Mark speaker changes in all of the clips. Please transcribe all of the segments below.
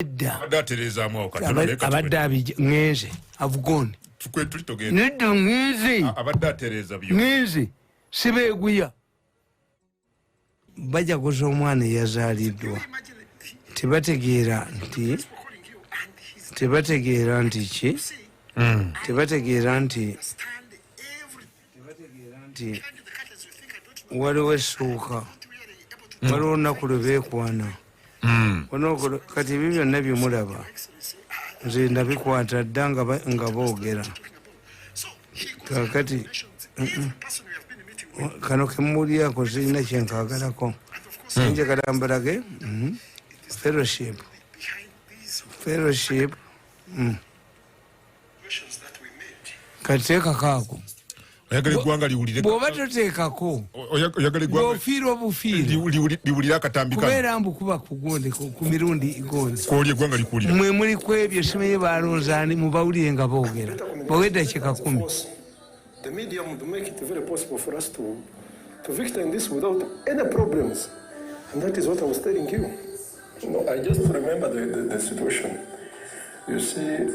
Speaker 1: abadde ngenze avugone nedda ngenze sibeeguya bajaguza omwana eyazaaliddwa tebategeera nti ki tebategeera nti waliwo essuuka waliwo olunaku lwe beekwana kati ebyo byonna byemulaba nze nabikwata dda nga boogera kakati kano kemuwulyako zirina kyenkaagalako njagala mbalage fellowship kati teekako ako bw'oba toteekako ofiirwa obufiiro kubeera mbu kuba kugonde ku mirundi igonde mwe muli ku ebyo simenye balonze ani mubawulire nga boogera bawedda kyekakumi.
Speaker 2: The medium to make it very possible for us to victim in this without any problems. And that is what I was telling you. I just remember the situation. You see,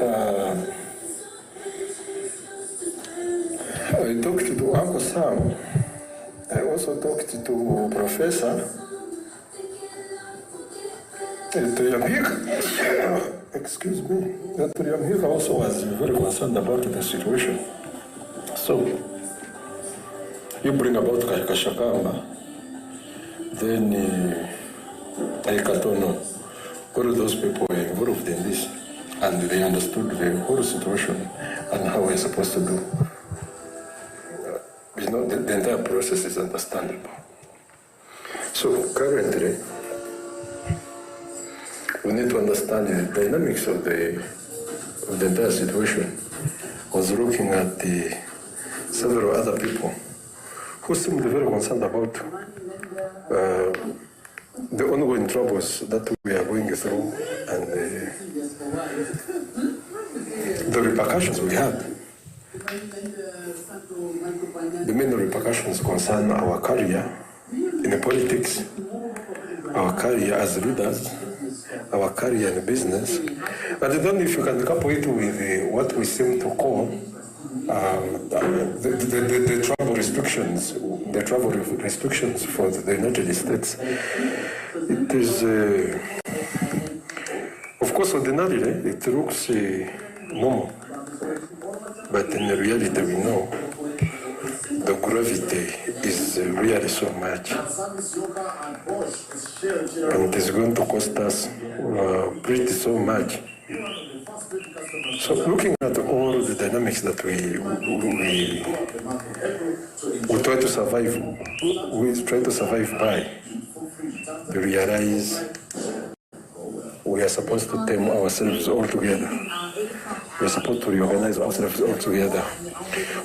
Speaker 2: I talked to Uncle Sam. I also talked to Professor. Excuse me. Dr. Yamhika also was very concerned about the situation. So, you bring about Kashakamba, then Aikatono, all of those people were involved in this, and they understood the whole situation and how we're supposed to do. The entire process is understandable. So, currently, we need to understand the dynamics of the entire situation. I was looking at several other people who seemed very concerned about the ongoing troubles that we are going through and the repercussions we had. The main repercussions concern our career in politics, our career as leaders, our career in business. But I don't know if you can couple it with what we seem to call the travel restrictions for the United States. It is, of course, ordinarily it looks normal, but in reality we know the gravity is really so much, and it is going to cost us pretty so much. So looking at all the dynamics that we try to survive by, we realize we are supposed to tame ourselves all together. We are supposed to reorganize ourselves all together.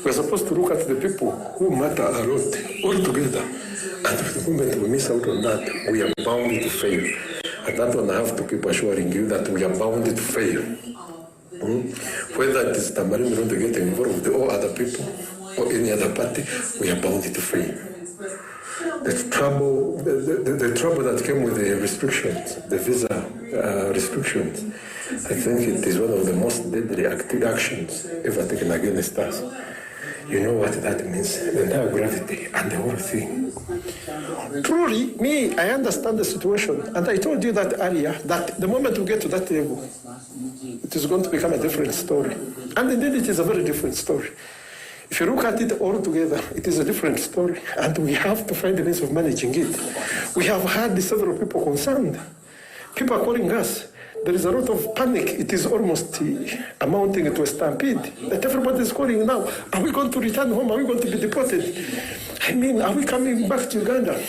Speaker 2: We are supposed to look at the people who matter a lot all together. And the moment we miss out on that, we are bound to fail. And that one I have to keep assuring you that we are bound to fail. Whether it is Tamale Mirundi getting involved or other people or any other party, we are bound to fail. The trouble that came with the restrictions, the visa restrictions, I think it is one of the most deadly actions ever taken against us. You know what that means, the entire gravity and the whole thing. Truly, I understand the situation, and I told you that earlier, that the moment we get to that level, it is going to become a different story. And indeed, it is a very different story. If you look at it all together, it is a different story, and we have to find a means of managing it. We have had several people concerned. People are calling us. There is a lot of panic. It is almost amounting to a stampede. That everybody is calling now. Are we going to return home? Are we going to be deported? I mean, are we coming back to Uganda?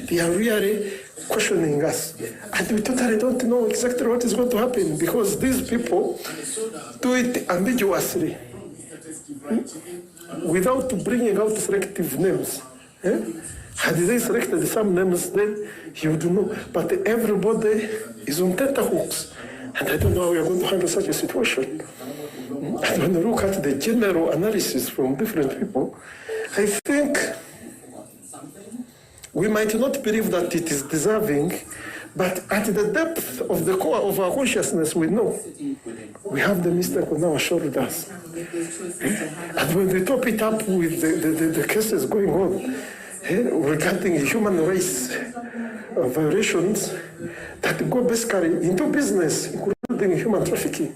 Speaker 2: They are really questioning us. And we totally don't know exactly what is going to happen because these people do it ambiguously. Without bringing out selective names. Had they selected some names, then you would know. But everybody is on tenterhooks. And I don't know how we are going to handle such a situation. And when you look at the general analysis from different people, I think we might not believe that it is deserving, But at the depth of the core of our consciousness, we know we have the mistake on our shoulders. And when we top it up with the cases going on regarding human rights violations that go basically into business, including human trafficking,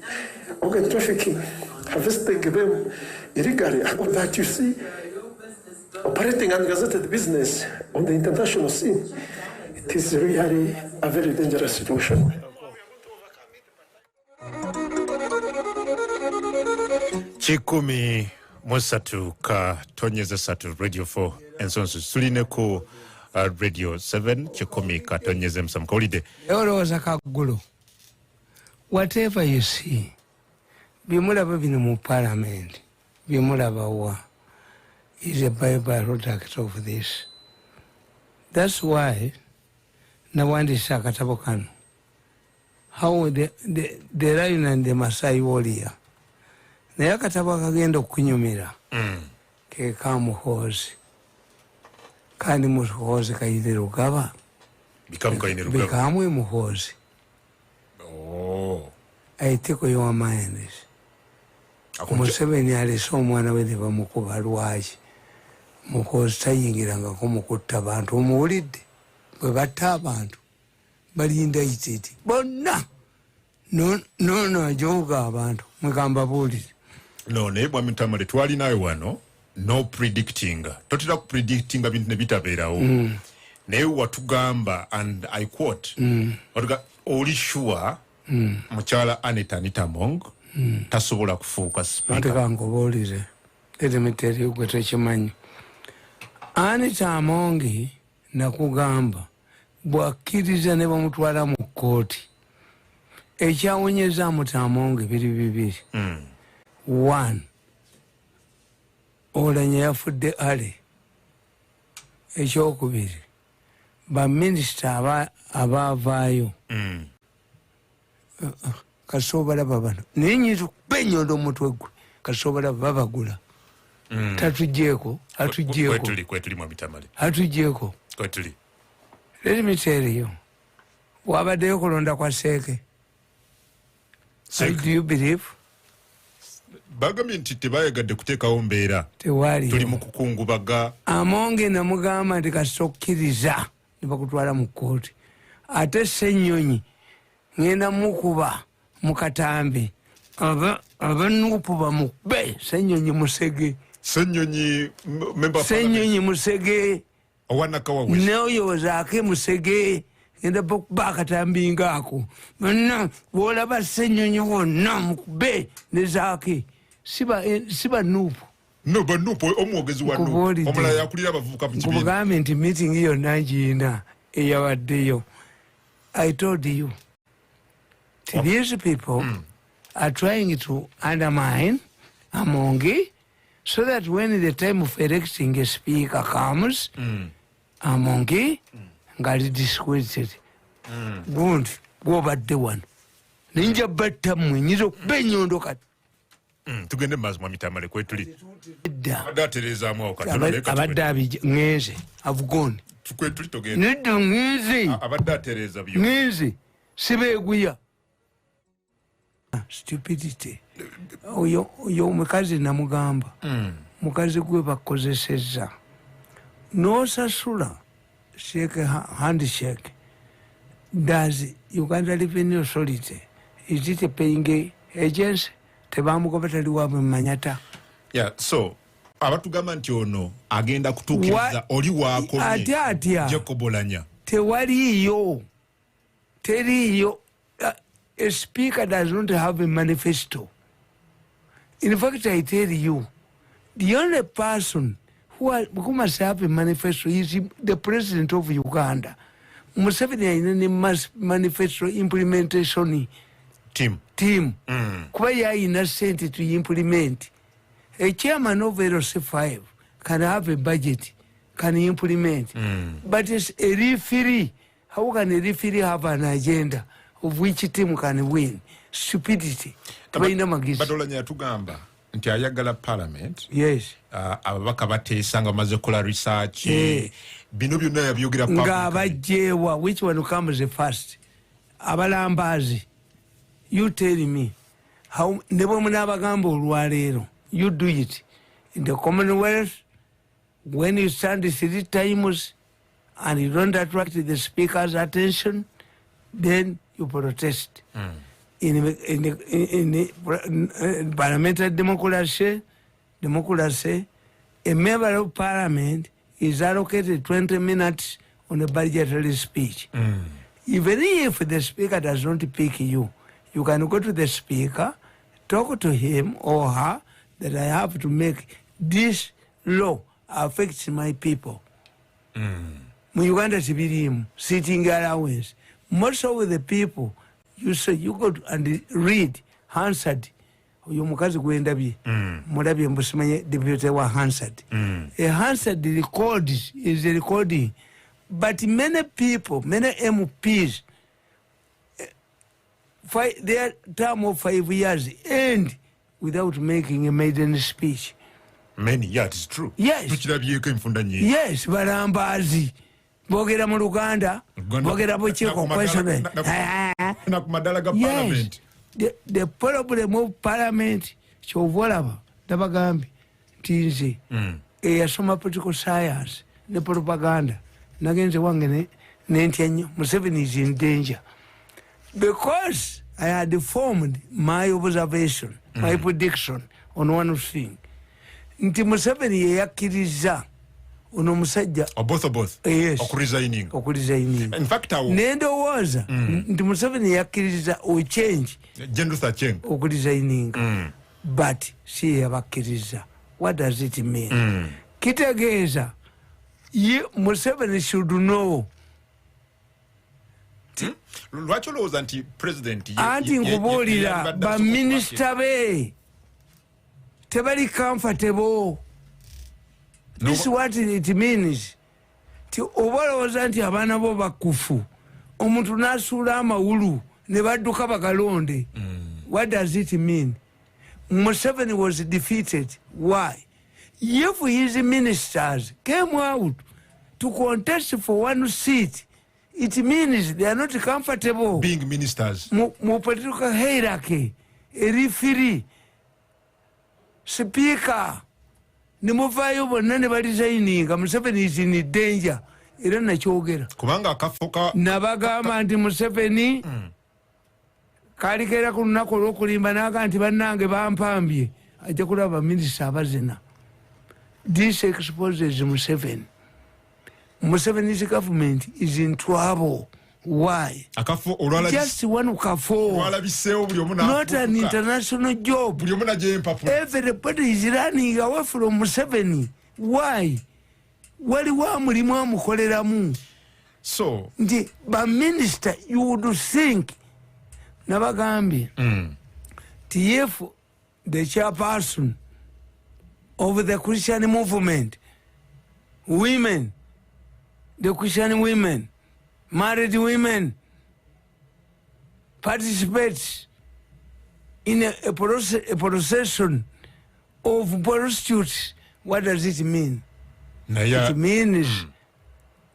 Speaker 2: organ trafficking, harvesting them illegally, all that you see operating ungazetted business on the international scene, it is really a very dangerous situation.
Speaker 3: Chikumi Mosatu ka tonyeza satu Radio 4 ensonsu suline ku Radio 7 chikumi ka tonyeza msamkaulide.
Speaker 1: Yoroza kagulu. Whatever you see, bimulaba bino mu parliament, bimulaba wa is a byproduct of this. That's why Nawandi Sakatabo Kano, how the Lion and the Masai warrior, the Yakataba agenda kunyumira, ke kamuhozi, kandi muhozi kaide rugaba, bikamu muhozi.
Speaker 3: Oh,
Speaker 1: aiteko yo amaendes. Museveni aliso omwana we ne bamukuba lwaki mukozi tayingiranga ko mukutta abantu omuwulidde bwe batta abantu balinda ititi bonna no ajoga abantu mwegamba buulire
Speaker 3: no naye bwami Tamale twali nawe wano no predicting totera ku predicting bintu ne bitabeerawo naye watugamba and I quote watuga oli sure mukyala Anita Mong tasobola kufuuka speaker.
Speaker 1: Matekango boolize. Let me tell you gwe tekimanyi. Anita Mong nakugamba bw'akkiriza ne bamutwala mu kkooti. Ekyawonyeza Anita Mong biri bibiri. One, Oulanyah yafudde ale. Ekyokubiri, baminisita abaavaayo. Kasobola babano ninyizo benyondo mutwe gwe kasobola babagula tatujeko
Speaker 3: kwetuli mwa Tamale
Speaker 1: atujeko
Speaker 3: kwetuli.
Speaker 1: Let me tell you wabaddeyo kulonda kwa Seeke. Do you believe
Speaker 3: bagamye nti tebayagadde kuteekawo mbeera tuli mu kukungubaga.
Speaker 1: Amonge namugamba nti kasokkiriza ne bakutwala mu kkooti ate Ssenyonyi ngenda mukuba mukatambi abanupu bamukube Ssenyonyi Musege Ssenyonyi Musege
Speaker 3: owanakawawe
Speaker 1: noyo zaake Musege ngenda bakatambi ngako bonna bwolaba Ssenyonyi wonna mukube ne zaake siba nupu
Speaker 3: no banupu omwogezi wa nupu omulala yakulira abavubuka mu kibiina
Speaker 1: kubugambe nti meeting yonna ngiina eyawaddeyo. I told you these people are trying to undermine Amongi so that when the time of electing a speaker comes, Amongi got disquieted. Good, go back the one. Ninja batamwe nizo benyondo kat.
Speaker 3: Tugende mazima Tamale kwetuli. Adatereza mwa
Speaker 1: abadabi ngeze avugoni.
Speaker 3: Kwetuli togenda.
Speaker 1: Nido ngeze.
Speaker 3: Abadatereza byo.
Speaker 1: Ngeze sibeguya. Stupidity. Oyo mukazi namugamba. Mukazi gwe bakozeseza. Nosasula shake handshake. Does Uganda Revenue Authority is it a paying agency? Tebamugo batali wabwe manyata.
Speaker 3: Yeah, so abatugamba nti ono agenda kutukiriza oli wako
Speaker 1: atia
Speaker 3: Jacobolanya.
Speaker 1: Teriyo. A speaker does not have a manifesto. In fact, I tell you, the only person who must have a manifesto is the president of Uganda. Museveni ina manifesto implementation team. Kuba yaina sent to implement. A chairman of LC5 can have a budget, can implement. But it's a referee. How can a referee have an agenda of which team can win? Stupidity.
Speaker 3: Badolanya tugamba nti ayagala parliament.
Speaker 1: Yes.
Speaker 3: Ababaka bateesa nga bamaze kola research. Bino byonna yabyogera public.
Speaker 1: Nga abajjeewa, which one comes first? Abalambazi. You tell me. How nebo munabagamba olwaleero. You do it. In the Commonwealth, when you stand 3 times and you don't attract the speaker's attention, then you protest. In parliamentary democracy, a member of parliament is allocated 20 minutes on a budgetary speech. Even if the speaker does not pick you, you can go to the speaker, talk to him or her that I have to make this law affects my people. Uganda sitting allowance. Most of the people, you say you go and read Hansard. You mukazi gwenda bi. Mulabi mbusimanye deputy wa Hansard. A Hansard record is a recording. But many people, many MPs, their term of 5 years end without making a maiden speech.
Speaker 3: Many, yeah, it's true.
Speaker 1: Yes. Yes, barambazi. Bogera mu Luganda, bogera buchiko question. Yes. The problem of parliament, chovolaba, dabagambi, tinzi, yasoma political science, the propaganda, nagenze wangene, nentianyo, Museveni is in danger. Because I had formed my observation, my prediction on one thing. Nti Museveni yakiriza ono musajja
Speaker 3: both
Speaker 1: yes.
Speaker 3: Okuresigning. In fact
Speaker 1: nendo waza nti Museveni yakiriza o change
Speaker 3: General Cheng
Speaker 1: okuresigning but si yabakiriza. What does it mean? Kitegeeza Museveni should know
Speaker 3: lwaki olowooza nti president
Speaker 1: anti nkubuulira baminister be tebali comfortable. This is what it means. Ti obalowooza nti abaana bo bakufu omuntu n'asuula amawulu ne badduka bagalonde. What does it mean? Museveni was defeated. Why? If his ministers came out to contest for one seat, it means they are not comfortable
Speaker 3: being ministers.
Speaker 1: Mu political hierarchy, referee, speaker, nimuvayo bonna ne balisigninga. Museveni is in danger. Era nakyogera
Speaker 3: kubanga akafuka
Speaker 1: nabagamba nti Museveni kalikera ku lunaku olw'okulimba naga nti bannange bampambye ajja kulaba minisita abazina. This exposes Museveni. Museveni's government is in trouble. Why? Just one kafo. Not an international job. Everybody is running away from Museveni. Why? Waliwo mulimu amukoleramu.
Speaker 3: So,
Speaker 1: the minister, you would think, Nabagambye, TF, the chairperson of the Christian movement, women, the Christian women, married women, participate in a procession of prostitutes. What does it mean? It means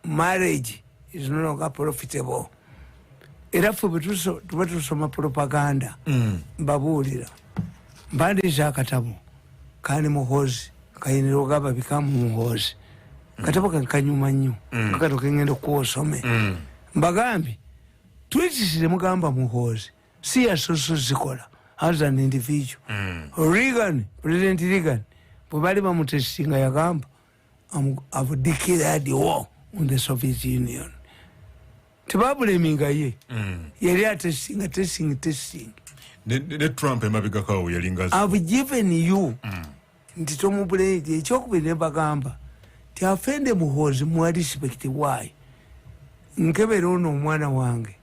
Speaker 1: marriage is no longer profitable. Era ffe tuba tusoma propaganda mbabuulira mpandiisa akatabo kani muhozi kayinira ogamba bikamu muhozi katabo kankanyuma nnyo kakato kengenda okuwa osome mbagambye twekisire mugamba muhozi si yasoso zikola as an individual. President Reagan bwe bali bamutestinga yagamba I've declared war on the Soviet Union. Tebabuleminga ye yali testing.
Speaker 3: Ne Trump emabigakawo yalinga
Speaker 1: I've given you nti tomubuleti ekyokubiri ne bagamba ti afende muhozi mu respect. Why? Nkebera ono omwana wange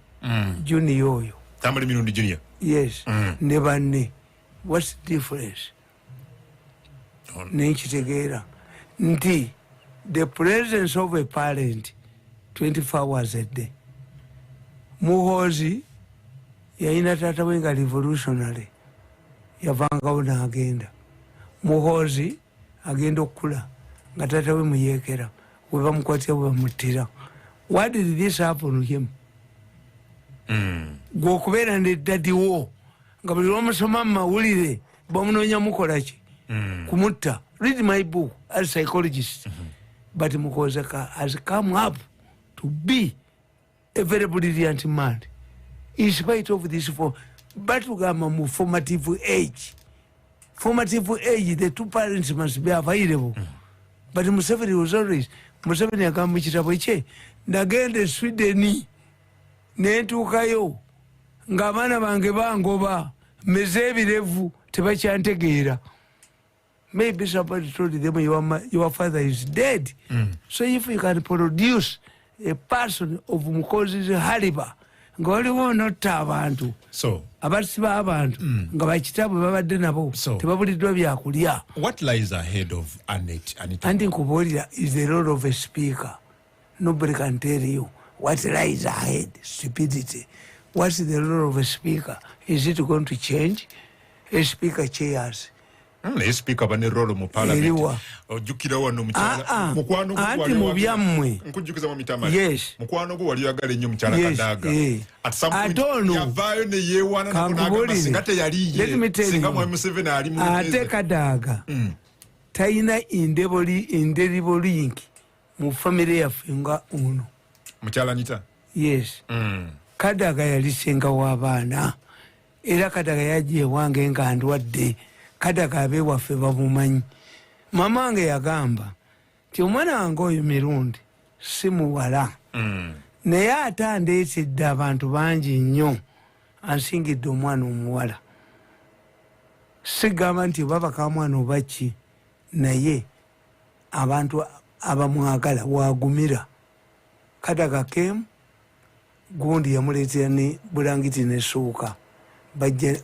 Speaker 1: junior oyo
Speaker 3: Tamale Mirundi junior.
Speaker 1: Yes. Ne banne. What's the difference? Nekitegeera nti the presence of a parent 24 hours a day. Muhozi yayina taata we nga revolutionary yavangawo n'agenda muhozi agenda okula nga tata we muyekera weba mukwatya weba mutira. Why did this happen to him? Gwokubera ne daddy wo nga buli lwomusoma mumawulire bamunoonya mukola ki kumutta. Read my book as a psychologist. But Mukozaka has come up to be a very brilliant man in spite of this but mu formative age. Formative age, the two parents must be available. But Museveni was always Museveni agamba kitabo kye nagende Sweden nentuukayo ng'abaana bange bangoba meze ebirevu tebakyantegeera. Maybe somebody told them your father is dead. So if you can produce a person of Mukozi's haliba, ngoliwo notta abantu.
Speaker 3: So
Speaker 1: abasiba abantu nga bakitabu babadde nabo tebabuliddwa byakulya.
Speaker 3: What lies ahead of Anita?
Speaker 1: Anti nkubuulira is the role of a speaker. Nobody can tell you what lies ahead. Stupidity. What's the role of a speaker? Is it going to change? A speaker chairs.
Speaker 3: Speaker bane role mu parliament. Ojukira wano mchala. Mukwano gwo
Speaker 1: wali mubyammwe.
Speaker 3: Nkujukiza mu mitamali.
Speaker 1: Yes.
Speaker 3: Mukwano gwo wali yagala nnyo mchala Kadaga. At some point yavayo ne yewana na kunaga masingate yaliye. Singa mu Museveni ali mu.
Speaker 1: Ate Kadaga. Taina indelible link mu family yaffe nga uno.
Speaker 3: Mchala Anita.
Speaker 1: Yes. Kadaga yali senga w'abaana. Era Kadaga yaje wange nga ndwadde. Kadaga abe waffe bamumanyi. Mama wange yagamba ti omwana wange oyo Mirundi si muwala. Naye ate andeesedde abantu bangi nnyo ansingidde omwana omuwala. Sigamba nti oba bakamwana oba ki naye abantu abamwagala wagumira. Kadaga kemu gundi yamuleetera ne bulangiti n'essuuka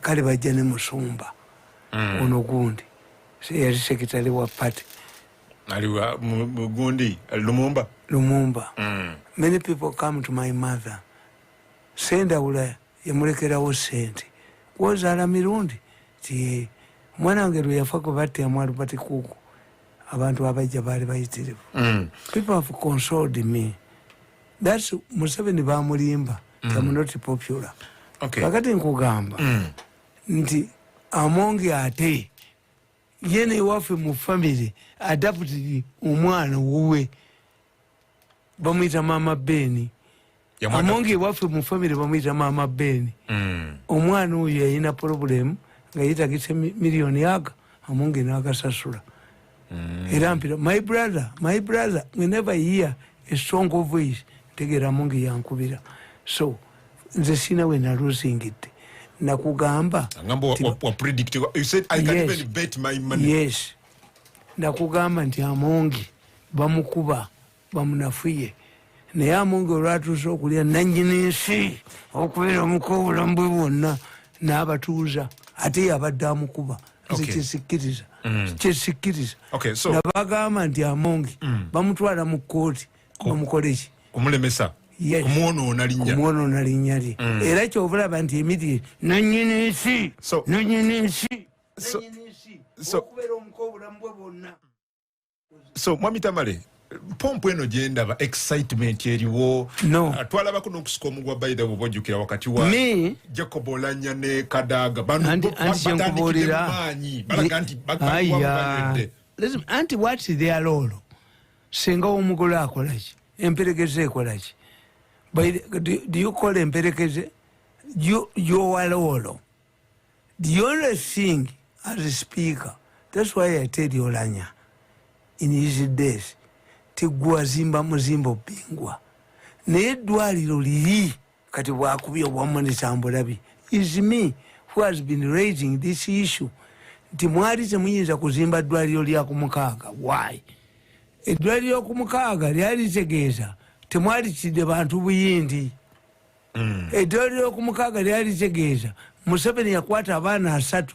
Speaker 1: kale bajja ne musumba. Ono gundi yali sekitale wa party
Speaker 3: aliwa gundi
Speaker 1: Lumumba. Many people come to my mother senda ula yamulekerawo sente wozaala Mirundi ti mwana wange lwe yafa ko batte amwalu bati kuku abantu abajja baali bayitirivu. People have consoled me. That's Museveni bamulimba. I'm not popular.
Speaker 3: Okay.
Speaker 1: Kakati nkugamba nti amongi ate yene waffe mu family adapted omwana wowe bamwita mama Beni. Amongi waffe mu family bamwita mama Beni. Omwana oyo yalina problem nga yetagise million yaga amongi n'agasasula. Era mpira my brother whenever you hear a strong voice tegera amongi yankubira. So nze sina we na losing it. Nakugamba
Speaker 3: wa predict you said I can even bet my money.
Speaker 1: Yes. Nakugamba nti amongi bamukuba bamunafuye naye amongi olwatuusa okulya nannyini nsi okubeera omukobula mbwe bwonna n'abatuuza ate yabadde amukuba. Kyesikkiriza nabagamba nti amongi bamutwala mu kkooti bamukoleki
Speaker 3: kumulemesa omwonoona
Speaker 1: linnya lye. Era kyobulaba nti emiti nannyini nsi okubeera omukobula mbwe bwonna.
Speaker 3: So Mwami Tamale pompo eno gyendaba excitement eriwo twalabako n'okusika omugwa bayida bw'ojjukira wakati wa Jacob Olanya ne Kadaga
Speaker 1: anti what's their role? Singa omugole akolaki emperekeze ekolaki? Do you call emperekeze your role? The only thing as a speaker, that's why I tell you Olanya in his days tigwazimba muzimbo bingwa naye eddwaliro liri kati bwakubye obwamunitambulabi is me who has been raising this issue nti mwali temuyinza kuzimba ddwaliro lya ku Mukaaga. Why? Eddwaliro ku Mukaaga lyali litegeeza temwali kidde bantu buyindi. Eddwaliro ku Mukaaga lyali litegeeza Museveni yakwata abaana 3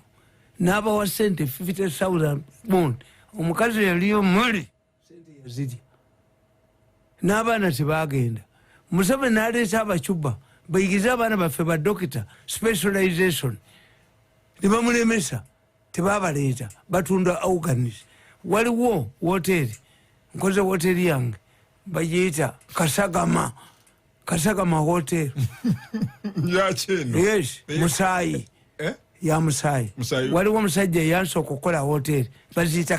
Speaker 1: n'abawa sente 50,000 pound. Omukazi yaliyo muli sente yazirya n'abaana tebagenda. Museveni n'aleeta abacuba bayigize abaana baffe ba dokita specialization ne bamulemesa tebabaleeta batunda organs waliwo woteri nkoze woteri yange bagiyita kasagama hotel yes musaayi ya musaayi waliwo omusajja yansooka okukola hoteri baziyita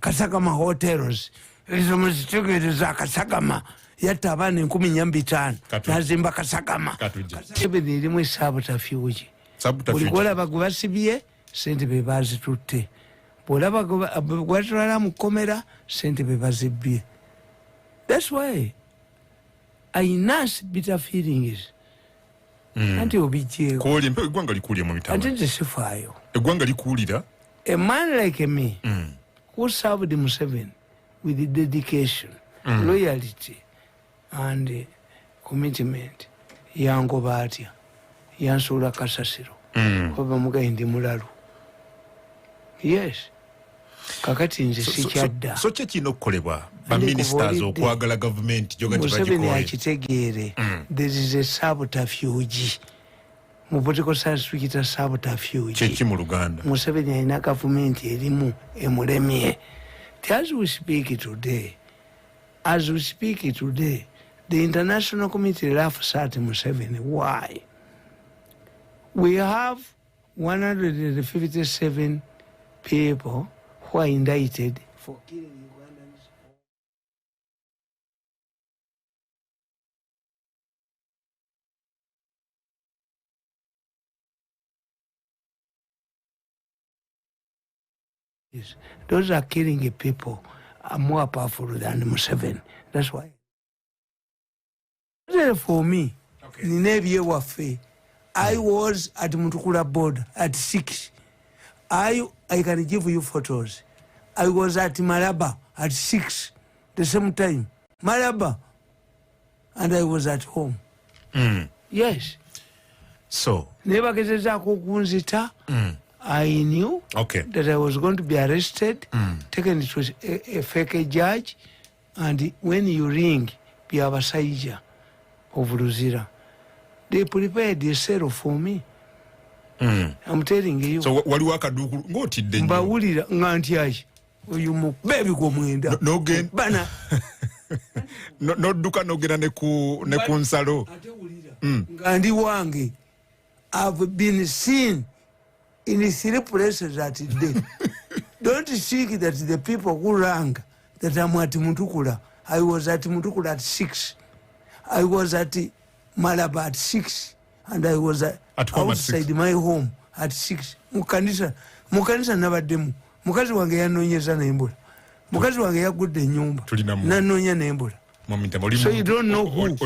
Speaker 1: kasagama hotels ezo muzitegeereza kasagama yatta abaana 15,000 nazimba kasagama erimu esabutafugi buli gwolaba gwe basibye sente be bazitutte bwolaba gwatwala mu kkomera sente be bazibbye. That's why ayina bitter feelings anti obijjeeko
Speaker 3: eggwanga likuulye mu mitama
Speaker 1: ate tesifaayo
Speaker 3: eggwanga likuulira.
Speaker 1: A man like me who served Museveni with dedication, loyalty and commitment yangoba atya yansuula kasasiro oba mugayi ndi mulalu. Yes kakati nze sikyadda
Speaker 3: so kyekirina okukolebwa baministers okwagala gavumenti
Speaker 1: Museveni akitegeere there is a subterfuge mu political science tukiyita subterfuge.
Speaker 3: Kyeki mu Luganda
Speaker 1: Museveni alina gavumenti erimu emulemye. As we speak today, the international committee laughs at Museveni. Why? We have 157 people who are indicted for killing Ugandans. Yes. Those are killing people are more powerful than Museveni. That's why. For me, okay. I was at Mutukula border at 6. I can give you photos. I was at Malaba at 6, the same time. Malaba. And I was at home. Yes. So. Never get I knew that I was going to be arrested, taken to a fake judge, and when you ring, be a Saija of Luzira. They prepared a cell for me. I'm telling you.
Speaker 3: So what do you do? Go to the
Speaker 1: Baulira Nantiaj. You baby go mwenda.
Speaker 3: No gain. Bana. No duka no gena nekunsalo.
Speaker 1: Ngandi wangi. I've been seen in 3 places that day. Don't think that the people who rang that I'm at Mutukula. I was at Mutukula at 6. I was at Malaba at 6. And I was at outside my home at 6. Mukanisa nabademu. Mukazi wange yanonyeza na embula. Mukazi wange yagudde nyumba. Nanonya na embula. So you don't know who,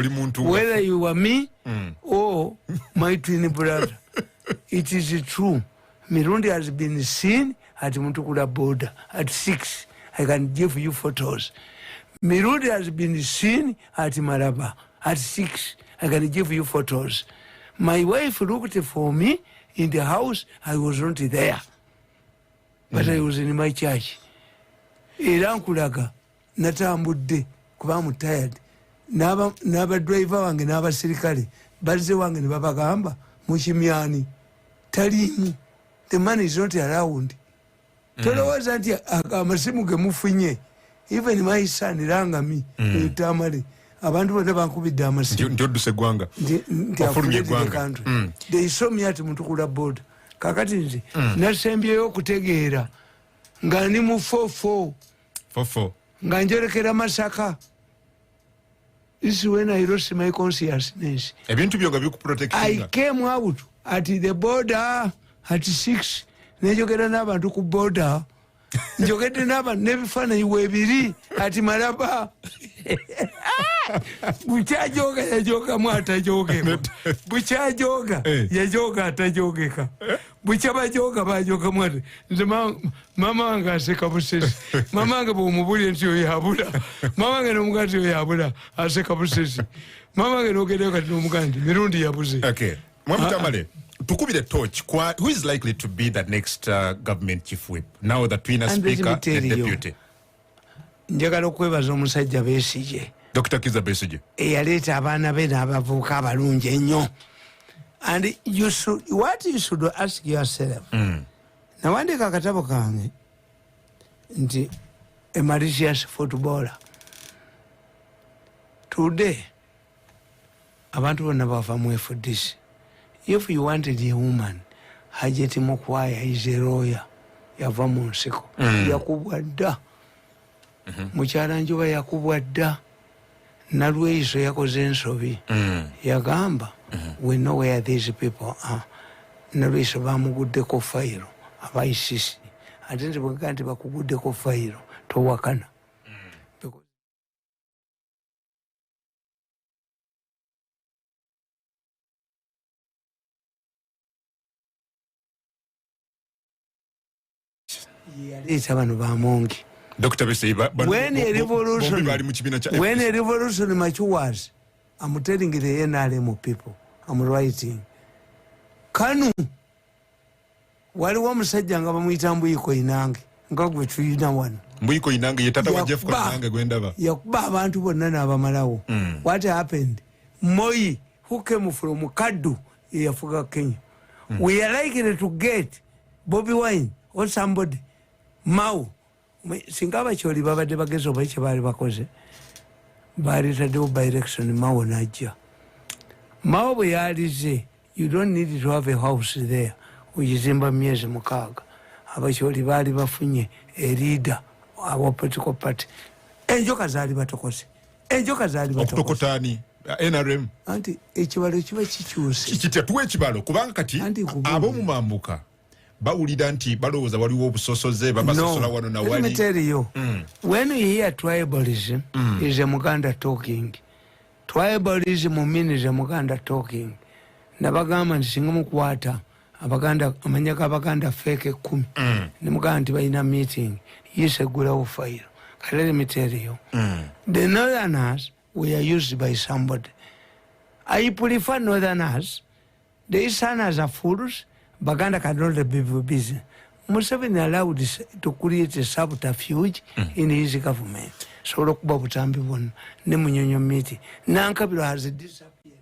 Speaker 1: whether you are me or my twin brother. It is true. Mirundi has been seen at Mutukula border at 6. I can give you photos. Mirundi has been seen at Malaba at 6. I can give you photos. My wife looked for me in the house. I was not there. But I was in my church. Erankulaga natambudde kuba I'm tired. Naba driver wange naba sirikale. Bazze wange ne babagamba muchimyani. Talimu. The man is not around. Tolowooza nti amasimu ge mufunye. Even my son Rangami, Tamale. Abantu bonna bankubidde amasimu.
Speaker 3: Ndyoduse gwanga. Ofulumye gwanga.
Speaker 1: They saw me at Mutukula board. Kakati nze nasembyeyo okutegeera nga ndi mu 4-4. Nga njerekera Masaka. This is when I lost my consciousness.
Speaker 3: Ebintu byo nga bikuprotectinga.
Speaker 1: I came out at the border at 6. Nejogera n'abantu ku border. Njogedde n'abantu n'ebifaananyi weebiri ati Malaba. Bukyajoga yajogamu atajogeka. Bukyajoga yajoga atajogeka. Bukyabajoga bajogamu ati. Nze mama wange aseka busesi. Mama wange bw'omubulira nti oyo yabula. Mama wange n'omugazi oyo yabula aseka busesi. Mama wange n'ogendeyo kati n'omugazi nti Mirundi yabuze.
Speaker 3: Okay. Tamale, tukubire torch. Who is likely to be the next government chief whip? Now the twin speaker and deputy.
Speaker 1: Njagala okwebaza omusajja Besigye.
Speaker 3: Dr. Kiza Besigye.
Speaker 1: Eyaleeta abaana be n'abavubuka abalungi ennyo. And what you should ask yourself, nawandika akatabo kange nti a malicious footballer. Today abantu bonna bava mu FDC. If you wanted a woman, Hajeti Mokwaya is a lawyer. Yava mu nsiko. Yakubwa dda. Mukyala Njuba yakubwa dda. Nalweyiso yakoze ensobi. Yagamba, we know where these people are. Nalweyiso bamuguddeko fayiro. Abayisisi. Ate nti bwegamba nti bakuguddeko fayiro. Towakana. Yaleeta bano bamongi.
Speaker 3: Dr. Beseiba,
Speaker 1: when a revolution matures, I'm telling the NRM people, I'm writing. Kanu wali wamusajja nga bamuyita Mbuyiko Inange nga gwe tuyina wano.
Speaker 3: Mbuyiko Inange ye tata wa Jeff Koinange gwendaba.
Speaker 1: Yakuba abantu bonna n'abamalawo. What happened? Moi, who came from Kadu, yafuga Kenya. We are likely to get Bobby Wine or somebody. Mao. Singaba choli babadde bagezo bache bali bakoze. Bali tadde by election Mao najja. Mao bwe yalize, you don't need to have a house there. Ujizimba myezi mukaaga. Abacholi bali bafunye a leader our political party. Enjoka zali batokose.
Speaker 3: Okutokotani NRM.
Speaker 1: Anti ekibalo kiba kikyuse.
Speaker 3: Kikitya tuwe ekibalo kubanga kati abo mu mambuka. Bawulira nti balowooza waliwo obusosoze babasosola wano na wali.
Speaker 1: Let me tell you, when you hear tribalism, is a Muganda talking. Tribalism means a Muganda talking. Nabagamba nti singa mukwata abaganda amanyaka abaganda fake 10. Ne muganda nti balina meeting. Yisegulawo file. Let me tell you, the northerners were used by somebody. I prefer northerners. The easterners are fools. Baganda cannot be busy. Museveni allowed to create a subterfuge in his government. So look Babu Tambi one, Nemunyo meeting. Nankabilo has disappeared.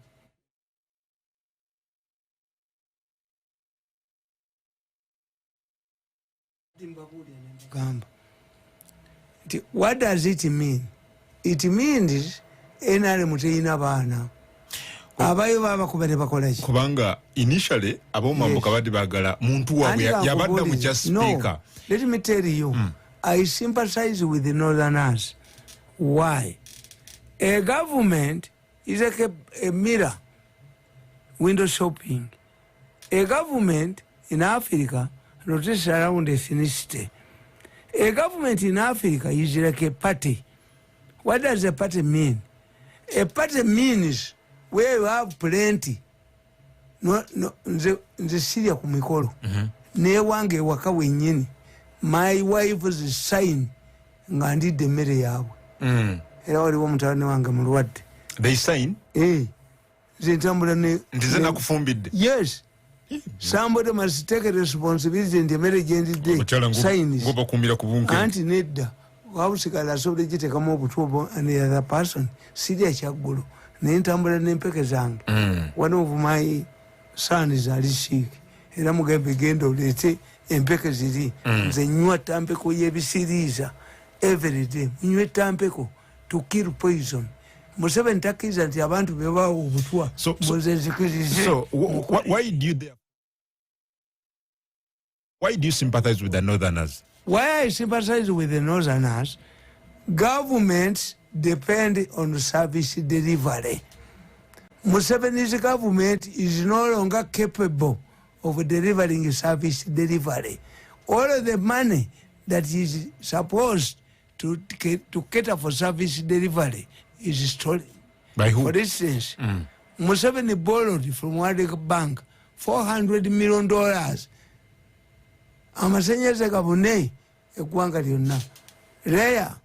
Speaker 1: What does it mean? It means NRM muteyina baana. Abayo baba kubere bakola ki?
Speaker 3: Kubanga initially abo mambuka badi bagala muntu wawe yabadda mu just speaker.
Speaker 1: No, let me tell you, I sympathize with the northerners. Why? A government is like a mirror, window shopping. A government in Africa rotates around ethnicity. A government in Africa is like a party. What does a party mean? A party means where you have plenty. No, the Syria kumikolo. Ne wange waka wenyini. My wife's sign ngandi demere yawe. Era wali wa mutane wange mulwadde.
Speaker 3: They sign?
Speaker 1: Zentambula ne.
Speaker 3: Ndize nakufumbidde.
Speaker 1: Yes. Somebody must take a responsibility in the marriage and the sign.
Speaker 3: Ngoba kumbira kubunke.
Speaker 1: Anti nedda. Wabusigala so legite kama obutubo and the other person. Syria chagulu. Nentambula nempeke zange. One of my sons is sick. Era mugembe gendo lete empeke ziri. Nze nywa tampeko yebisiriza every day. Nywe tampeko to kill poison. Museveni takiza nti abantu beba obutwa.
Speaker 3: So why do you sympathize with the northerners?
Speaker 1: Why I sympathize with the northerners? Governments depend on service delivery. Museveni's government is no longer capable of delivering service delivery. All of the money that is supposed to cater for service delivery is stolen.
Speaker 3: By who?
Speaker 1: For instance, Museveni borrowed from World Bank $400 million. Amasenyeze gabune eggwanga lyonna. Leya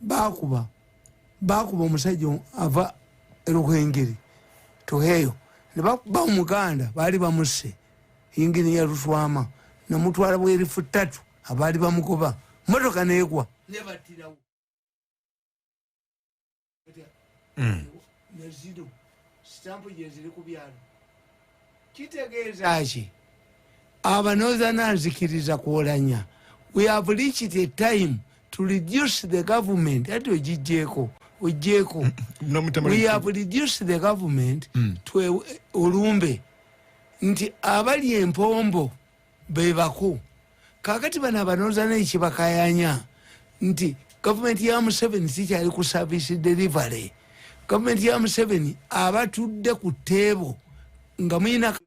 Speaker 1: bakuba omusajja ava erukwengeri tuheyo ne bakuba omuganda baali bamusse yingini ya Luswama namutwala bwerifu 3 abaali bamugoba motoka neegwa nebatirawo neziro stampu yeziri ku byalo kitegeeza ki Northerners zikiriza kuolanya. We have reached a time to reduce the government. Ati ojijeko. We have reduced the government to olumbe. Nti abali empombo bebako. Kakati bana Northerners chibakayanya. Nti government ya Museveni sikyali ku service delivery. Government ya Museveni abatudde ku table nga mwina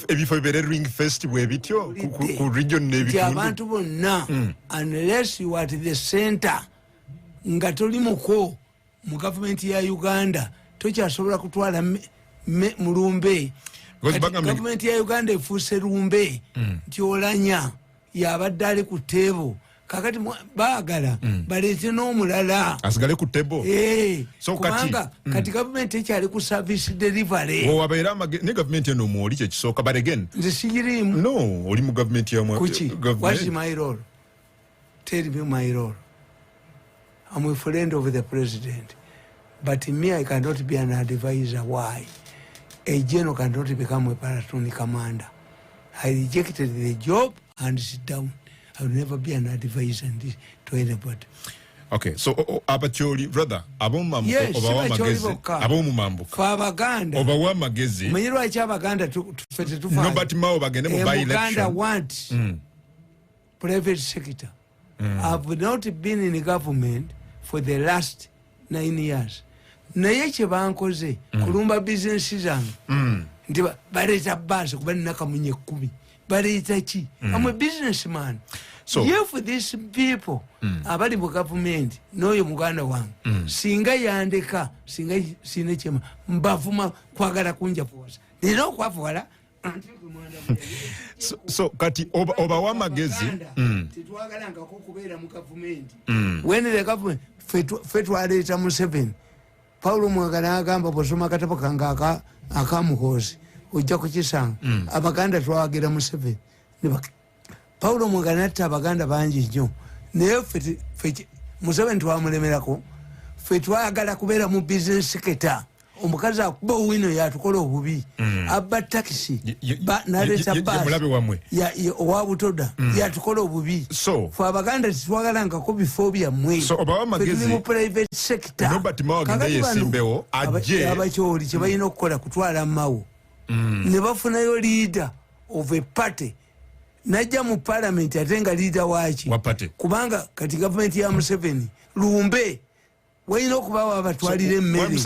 Speaker 3: ebifo bibere ring festival bityo ku region nebitundu
Speaker 1: abantu bonna unless you are at the center nga toli muko mu government ya Uganda tokyasobola kutwala mulumbe government ya Uganda efuse lumbe nti olanya yabadde ali ku table kakati baagala balete n'omulala
Speaker 3: asigale ku table
Speaker 1: so kati government ekyali ku service delivery
Speaker 3: wabeera ne government eno mwoli kyekisooka but again
Speaker 1: nze sigirimu
Speaker 3: no oli mu government ya
Speaker 1: what's my role? Tell me my role. I'm a friend of the president, but me I cannot be an advisor. Why? A general cannot become a platoon commander. I rejected the job and sit down. I will never be an advisor to anybody.
Speaker 3: Okay, so abacholi brother, abomu obawa magezi, abomu mambuka.
Speaker 1: For Abaganda,
Speaker 3: obawa magezi.
Speaker 1: Manyirwa cha Abaganda tufete tufa.
Speaker 3: Nobody mao bagende mu by election.
Speaker 1: Abaganda want private sector. I've not been in the government for the last 9 years. Naye kye bankoze kulumba business zange. Ndiba baleta base kuba naka munye 10. Baleta ki? I'm a businessman. So if these people abali mu government noyo muganda wange singa yandeka singa sine chema mbavuma kwagala kunja poza nino kwavuala
Speaker 3: so kati oba wa magezi
Speaker 1: titwagala nga kokubera mu government when the government fetu aleta mu 7 Paulo mwagala agamba bosoma katapa kanga akamukozi ujja kukisanga Abaganda twagira mu 7 Paulo mwaganata Abaganda bangi nnyo naye ffe Museveni twamulemerako ffe twagala kubeera mu business sector omukazi akuba owino yatukola obubi abba takisi naleta basi owa butoda yatukola obubi ffe Abaganda titwagalangako bifo byammwe tuli mu private sector abakyoli kye balina okukola kutwala mawo ne bafunayo leader of a party najja mu parliament ate nga leader waki kubanga kati government ya Museveni lumbe walina okubawo abatwalira emmere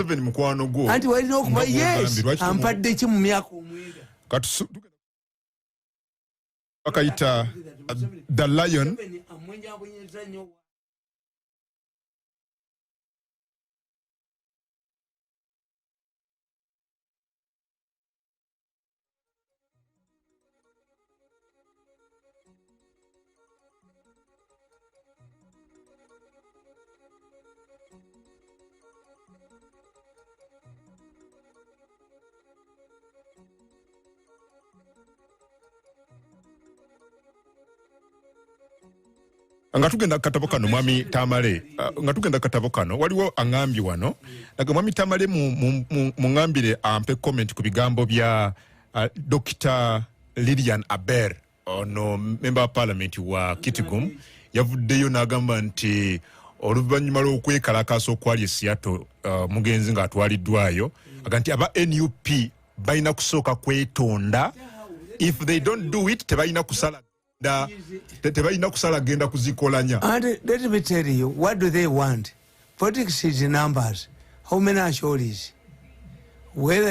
Speaker 1: anti walina okuba yes ampadde ki mu myaka omwenda
Speaker 3: akayita the lion nga tugenda katabo kano mwami Tamale nga tugenda katabo kano waliwo angambi wano naga mwami Tamale mu ngambire ampe comment ku bigambo bya Dr. Lilian Aber ono member of parliament wa Kitgum yavuddeyo n'agamba nti oluvannyuma lw'okwekalakaasa okwali esiyato mugenzi ng'atwaliddwayo aga nti aba NUP balina kusooka kwetonda if they don't do it tebalina kusala tebalina kusala genda kuzikolanya.
Speaker 1: And let me tell you, what do they want? Politics is numbers. How many are shorties? Whether